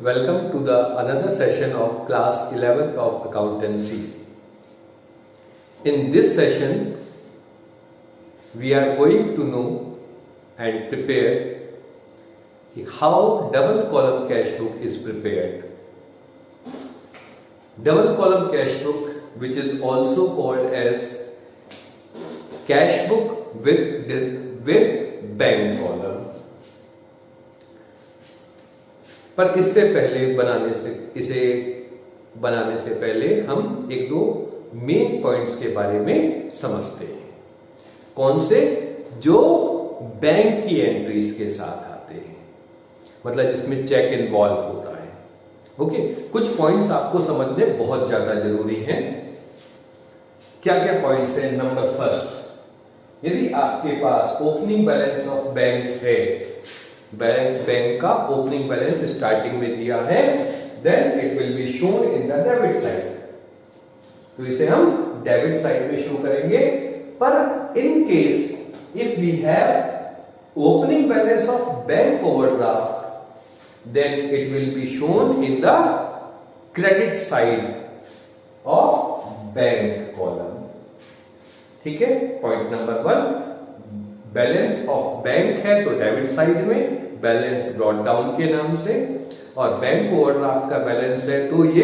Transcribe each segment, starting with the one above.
Welcome to the another session of class 11th of accountancy. In this session, we are going to know and prepare how double column cash book is prepared. Double column cash book, which is also called as cash book with bank column. पर इसे बनाने से पहले हम एक दो main points के बारे में समझते हैं। कौन से? जो बैंक की एंट्रीज के साथ आते हैं, मतलब जिसमें चेक इन्वॉल्व होता है। ओके, कुछ पॉइंट्स आपको समझने बहुत ज्यादा जरूरी हैं। क्या क्या पॉइंट्स हैं? नंबर फर्स्ट, यदि आपके पास ओपनिंग बैलेंस ऑफ बैंक है, बैंक का ओपनिंग बैलेंस स्टार्टिंग में दिया है, then it will be shown in the debit side. तो इसे हम डेबिट साइड में शो करेंगे। पर in case if we have opening balance of bank overdraft, then it will be shown in the credit side of bank column. ठीक है, point number 1, balance of bank है तो डेबिट साइड में balance brought down के नाम से, और bank overdraft का बैलेंस है तो ये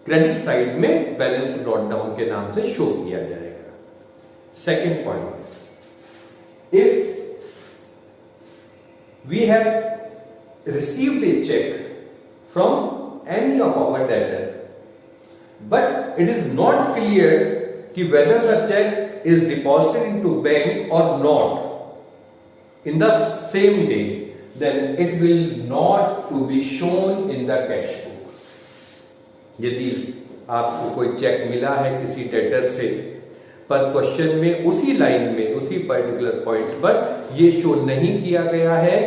क्रेडिट साइड में बैलेंस ब्रॉट डाउन के नाम से शो किया जाएगा। Second point, if we have received a cheque from any of our debtor, but it is not clear कि whether the cheque is deposited into bank or not in the same day, then it will not to be shown in the cash book. यदि आपको कोई check मिला है किसी debtor से, पर question में उसी लाइन में उसी पर्टिकुलर पॉइंट पर ये शो नहीं किया गया है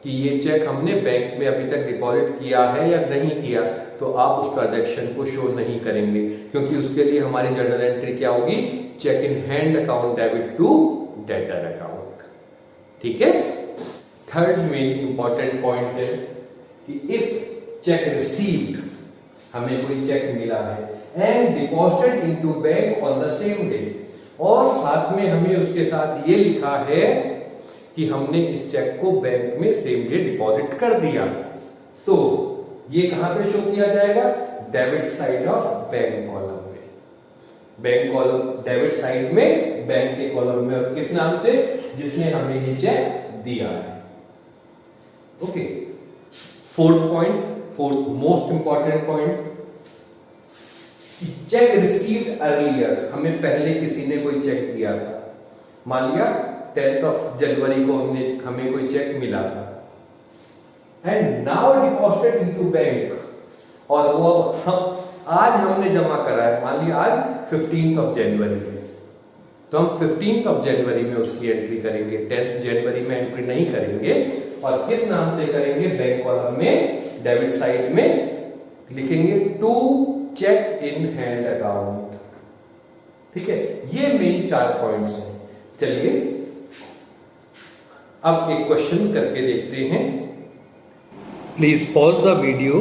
कि ये चेक हमने बैंक में अभी तक डिपॉजिट किया है या नहीं किया, तो आप उस ट्रांजैक्शन को शो नहीं करेंगे, क्योंकि उसके लिए हमारी जर्नल एंट्री क्या होगी? Cheque in hand account debit to debtor account. ठीक है। थर्ड मेन इंपॉर्टेंट पॉइंट है कि इफ चेक रिसीव्ड, हमें कोई चेक मिला है and deposited into bank on the same day, और साथ में हमें उसके साथ ये लिखा है कि हमने इस चेक को बैंक में सेम डे डिपॉजिट कर दिया, तो ये कहां पे शो किया जाएगा? Debit side of bank column में। बैंक कॉलम डेबिट साइड में, बैंक के कॉलम में, और किस नाम से? जिसने हमें ये चेक दिया है। Okay, fourth most important point, check received earlier, हमें पहले किसी ने कोई चेक दिया था, मान लिया 10th ऑफ जनवरी को हमें कोई चेक मिला था, and now deposited into bank, और वो हम आज हमने जमा करा है, मान लिया आज 15th ऑफ जनवरी है, तो हम 15th ऑफ जनवरी में उसकी एंट्री करेंगे, 10th जनवरी में एंट्री नहीं करेंगे। और किस नाम से करेंगे? बैंक कॉलम में डेबिट साइड में लिखेंगे to cheque in hand account. ठीक है, ये मेन 4 पॉइंट्स हैं। चलिए अब एक क्वेश्चन करके देखते हैं। Please pause the video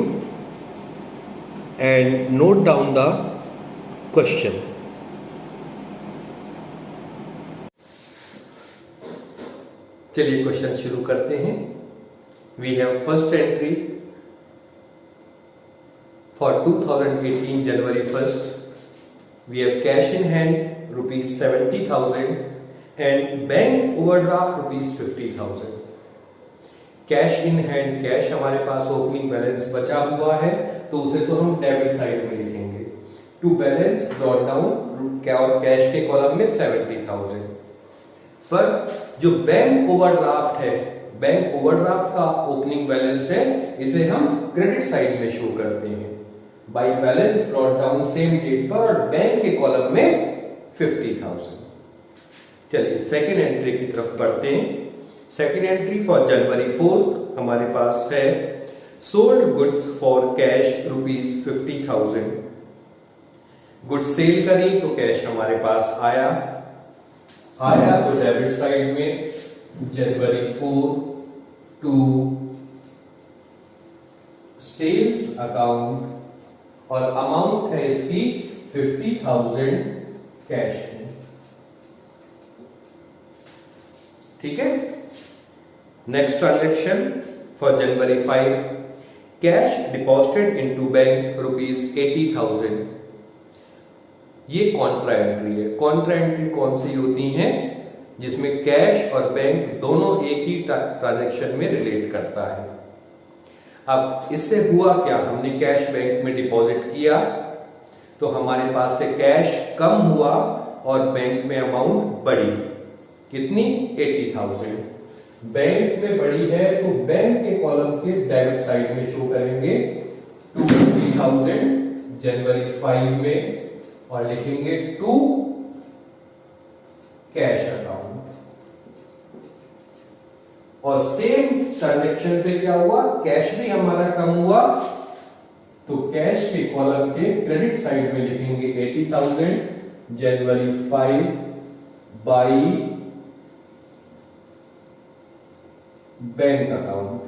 and note down the question. चलिए क्वेश्चन शुरू करते हैं। We have first entry for 2018 January 1st, we have cash in hand ₹70,000 and bank overdraft ₹50,000। Cash in hand, cash हमारे पास ओपनिंग बैलेंस बचा हुआ है, तो उसे तो हम डेबिट साइड में लिखेंगे। To balance brought down, cash के कॉलम में 70,000। पर जो बैंक ओवरड्राफ्ट है, बैंक ओवरड्राफ्ट का ओपनिंग बैलेंस है, इसे हम क्रेडिट साइड में शो करते हैं by balance brought down same date पर, और बैंक के कॉलम में 50,000। चलिए सेकेंड एंट्री की तरफ बढ़ते हैं। Second entry for January 4th हमारे पास है sold goods for cash ₹50,000। Goods sale करी तो कैश हमारे पास आया तो डेबिट साइड में जनवरी 4 टू सेल्स अकाउंट और अमाउंट है इसकी 50,000 कैश में। ठीक है। Next transaction for January 5, cash deposited into bank ₹80,000। ये कॉन्ट्रा एंट्री है। कॉन्ट्रा एंट्री कौन सी होती है? जिसमें कैश और बैंक दोनों एक ही ट्रांजैक्शन में रिलेट करता है। अब इससे हुआ क्या, हमने कैश बैंक में डिपॉजिट किया तो हमारे पास से कैश कम हुआ और बैंक में अमाउंट बढ़ी। कितनी? 80,000। बैंक में बढ़ी है तो बैंक के कॉलम के डेबिट साइड में शो करेंगे 250,000 जनवरी 5 में और लिखेंगे टू कैश अकाउंट। और सेम ट्रांजेक्शन पे क्या हुआ, कैश भी हमारा कम हुआ तो कैश के कॉलम के क्रेडिट साइड में लिखेंगे 80,000 जनवरी 5 बाई बैंक अकाउंट।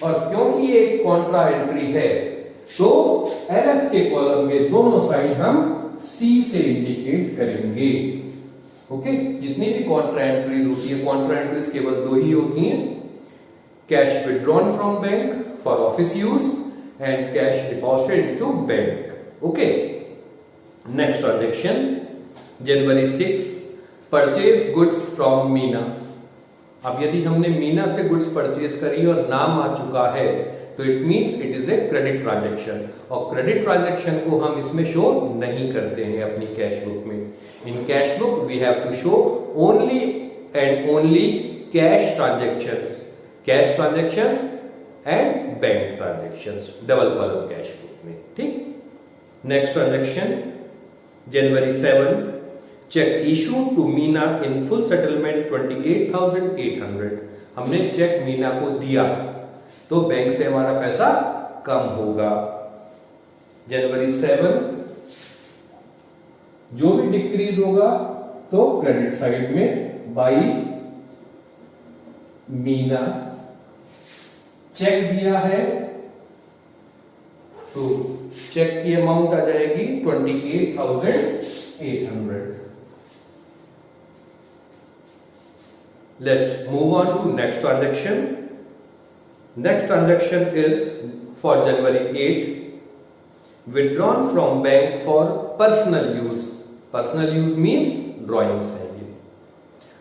और क्योंकि ये एक कॉन्ट्रा एंट्री है तो एलएफ के कॉलम में दोनों साइड हम सी से इंडिकेट करेंगे। ओके। जितनी भी कॉन्ट्रा एंट्रीज होती है, कॉन्ट्रा एंट्रीज केवल दो ही होती हैं, cash withdrawn from bank for office use and cash deposited into bank. Okay. Next transaction January 6, purchase goods from Meena. अब यदि हमने मीना से गुड्स परचेज करी और नाम आ चुका है तो it means it is a credit transaction. और क्रेडिट ट्रांजैक्शन को हम इसमें शो नहीं करते हैं अपनी कैश बुक में। In cash book we have to show only and only cash transactions and bank transactions, double column cash book में। ठीक। Next transaction January 7, cheque issue to Meena in full settlement 28,800। हमने check Meena को दिया तो bank से हमारा पैसा कम होगा। जनवरी 7 जो भी डिक्रीज होगा तो क्रेडिट साइड में बाई मीना। चेक दिया है तो चेक की अमाउंट आ जाएगी 28,800। Let's move on to next transaction. Next transaction is for January 8, withdrawn from bank for personal use. Personal use means drawings है ये,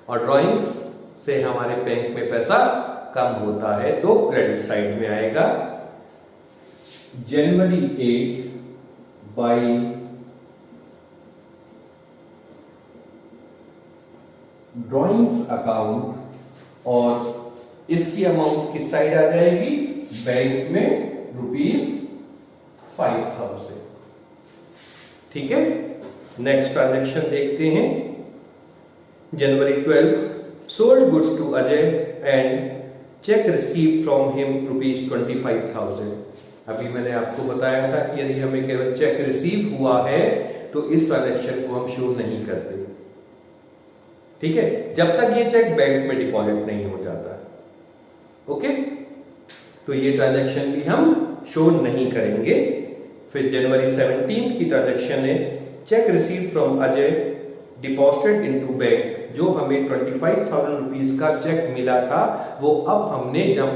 और drawings से हमारे बैंक में पैसा कम होता है तो क्रेडिट साइड में आएगा जनवरी 8 बाई ड्रॉइंग्स अकाउंट और इसकी अमाउंट किस साइड आ जाएगी, बैंक में ₹5,000। ठीक है। नेक्स्ट ट्रांजैक्शन देखते हैं January 12, sold goods to Ajay and cheque receive from him ₹25,000। अभी मैंने आपको बताया था कि यदि हमें केवल चेक रिसीव हुआ है तो इस ट्रांजैक्शन को हम शो नहीं करते। ठीक है, जब तक ये चेक बैंक में डिपॉजिट नहीं हो जाता। ओके, तो ये ट्रांजैक्शन भी हम शो नहीं करेंगे। फिर जनवरी 17 की ट्रांजैक्शन है check receive from Ajay deposited into bank. जो हमें 25,000 रुपीज का चेक मिला था वो अब हमने जब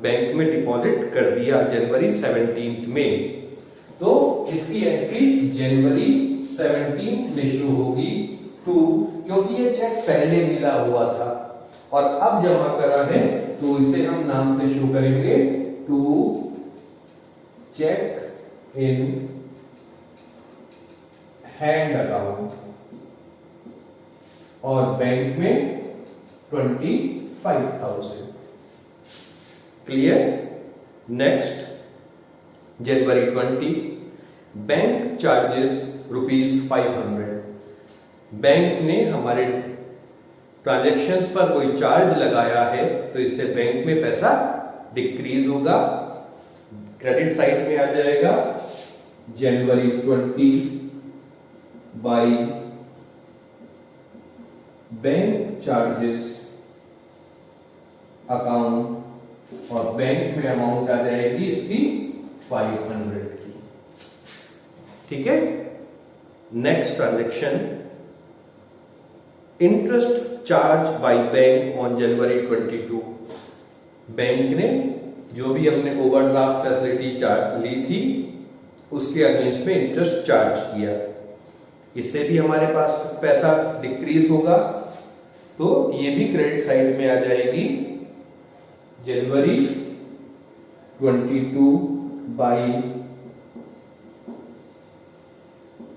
बैंक में डिपॉजिट कर दिया जनवरी 17 में, तो इसकी एंट्री जनवरी 17 में शुरू होगी टू, क्योंकि ये चेक पहले मिला हुआ था और अब जमा करा है तो इसे हम नाम से शो करेंगे to cheque in hand account और बैंक में 25,000। Clear. Next January 20, bank charges ₹500। Bank ने हमारे ट्रांजैक्शंस पर कोई चार्ज लगाया है तो इससे बैंक में पैसा डिक्रीज होगा, क्रेडिट साइड में आ जाएगा जनवरी 20 बाई बैंक चार्जेस अकाउंट और बैंक में अमाउंट आ जाएगी इसकी 500 की। ठीक है। Next transaction, interest charge by bank on January 22। Bank ने जो भी हमने ओवरड्राफ्ट फैसिलिटी चार्ज ली थी उसके अगेंस्ट में इंटरेस्ट चार्ज किया, इससे भी हमारे पास पैसा डिक्रीज होगा, तो ये भी क्रेडिट साइड में आ जाएगी। जनवरी 22 बाय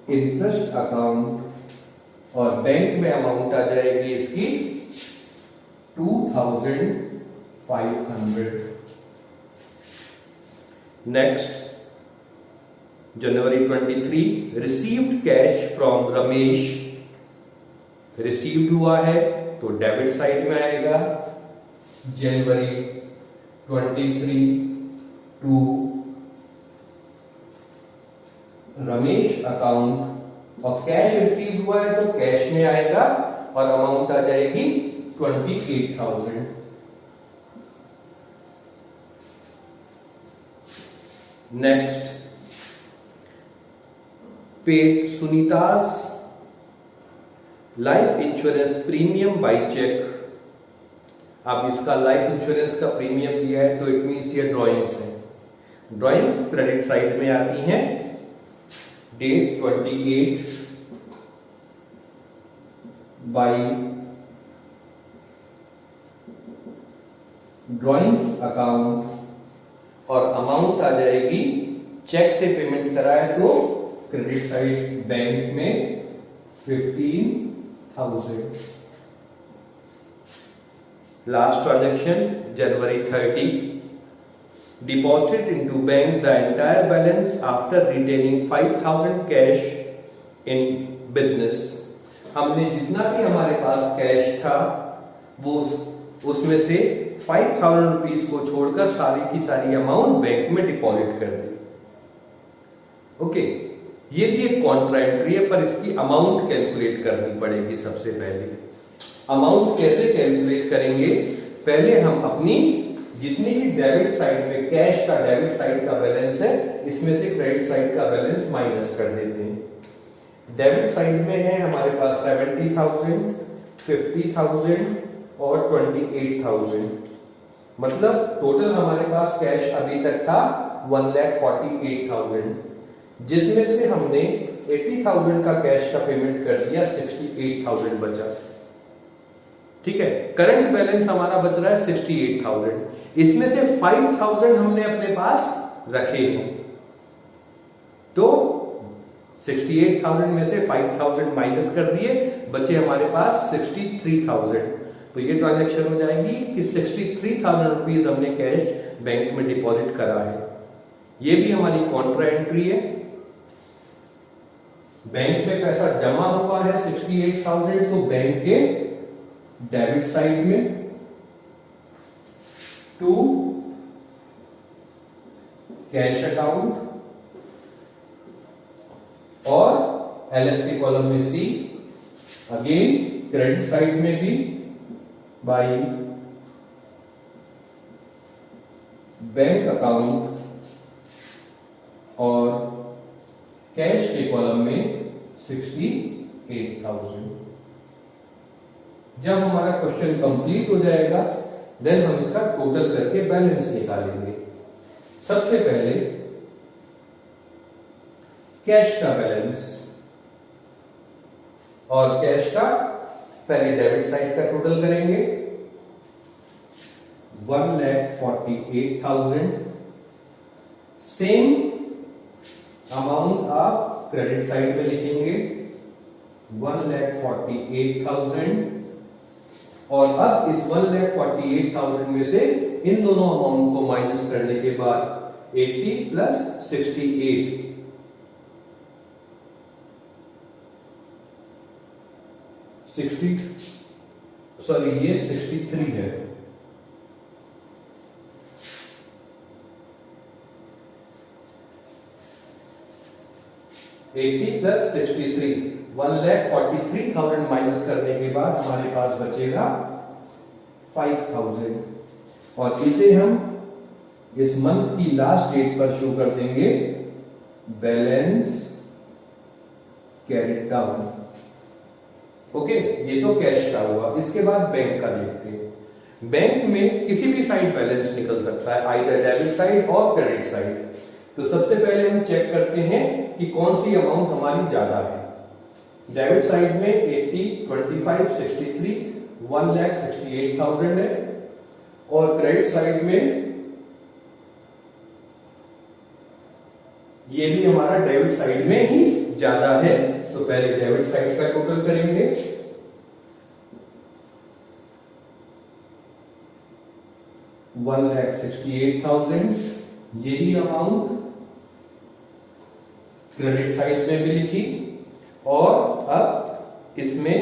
इंटरेस्ट अकाउंट, और बैंक में अमाउंट आ जाएगी इसकी 2500। Next, January 23, received cash from Ramesh. Received हुआ है तो डेबिट साइड में आएगा। जनवरी 23 टू रमेश अकाउंट, और कैश रिसीव हुआ है तो कैश में आएगा और अमाउंट आ जाएगी 28,000। Next, paid Sunita's life insurance premium by cheque. अब इसका लाइफ इंश्योरेंस का प्रीमियम दिया है तो इट मीन्स ये ड्राइंग्स है। ड्राइंग्स क्रेडिट साइड में आती हैं। डेट 28 बाय ड्राइंग्स अकाउंट, और अमाउंट आ जाएगी, चेक से पेमेंट कराए तो क्रेडिट साइड बैंक में 15,000। Last transaction, January 30, deposit into bank the entire balance after retaining 5,000 cash in business. हमने जितना भी हमारे पास कैश था वो उसमें से 5,000 रुपीज को छोड़कर सारी की सारी अमाउंट बैंक में डिपॉजिट कर दी। ओके, ये भी एक कॉन्ट्रा एंट्री है, पर इसकी अमाउंट कैलकुलेट करनी पड़ेगी। सबसे पहले अमाउंट कैसे कैलकुलेट करेंगे, पहले हम अपनी जितनी भी डेबिट साइड में कैश का डेबिट साइड का बैलेंस है इसमें से क्रेडिट साइड का बैलेंस माइनस कर देते हैं। डेबिट साइड में है हमारे पास 70,000, 50,000 और 28,000, मतलब टोटल हमारे पास कैश अभी तक था 1,48,000, जिसमें से हमने 80,000 का कैश का पेमेंट कर दिया, 68,000 बचा। ठीक है, करंट बैलेंस हमारा बच रहा है 68,000, इसमें से 5,000 हमने अपने पास रखे हैं, तो 68,000 में से 5,000 माइनस कर दिए, बचे हमारे पास 63,000। तो ये ट्रांजैक्शन हो जाएगी कि 63,000 रुपीज हमने कैश बैंक में डिपॉजिट करा है। ये भी हमारी कॉन्ट्रा एंट्री है। बैंक में पैसा जमा हुआ है 68,000, तो बैंक के डेबिट साइड में टू कैश अकाउंट, और एलएफटी कॉलम में सी, अगेन क्रेडिट साइड में भी बाय बैंक अकाउंट, और कैश के कॉलम में 68,000। जब हमारा क्वेश्चन कंप्लीट हो जाएगा देन हम इसका टोटल करके बैलेंस निकालेंगे। सबसे पहले कैश का बैलेंस, और कैश का पहले डेबिट साइड का टोटल करेंगे 1,48,000। सेम अमाउंट आप क्रेडिट साइड में लिखेंगे 1,48,000, और अब इस 1,48,000 में से इन दोनों अमाउंट को माइनस करने के बाद 80 प्लस 68, 63 है। प्लस 63, 1,43,000 माइनस करने के बाद हमारे पास बचेगा 5,000, और इसे हम इस मंथ की लास्ट डेट पर शो कर देंगे बैलेंस कैरिड डाउन। ओके, ये तो कैश का हुआ। इसके बाद बैंक का देखते हैं। बैंक में किसी भी साइड बैलेंस निकल सकता है, आइदर डेबिट साइड और क्रेडिट साइड। तो सबसे पहले हम चेक करते हैं कि कौन सी अमाउंट हमारी ज्यादा है। डेबिट साइड में 80, 25, 63, 1,68,000 है, और क्रेडिट साइड में ये भी हमारा डेबिट साइड में ही ज्यादा है। तो पहले डेबिट साइड का टोटल करेंगे। $1,68,000 यही अमाउंट क्रेडिट साइड में भी लिखी, और अब इसमें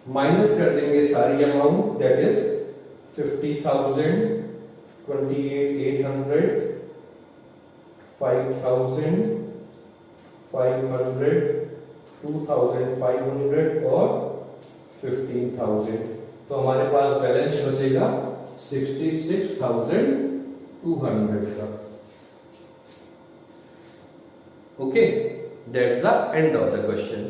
माइनस कर देंगे सारी अमाउंट, दैट इज 50,000, 28,800, 5,000, 500, 2,500 और 15,000। तो हमारे पास बैलेंस बचेगा 66,200 का। Okay, that's the end of the question.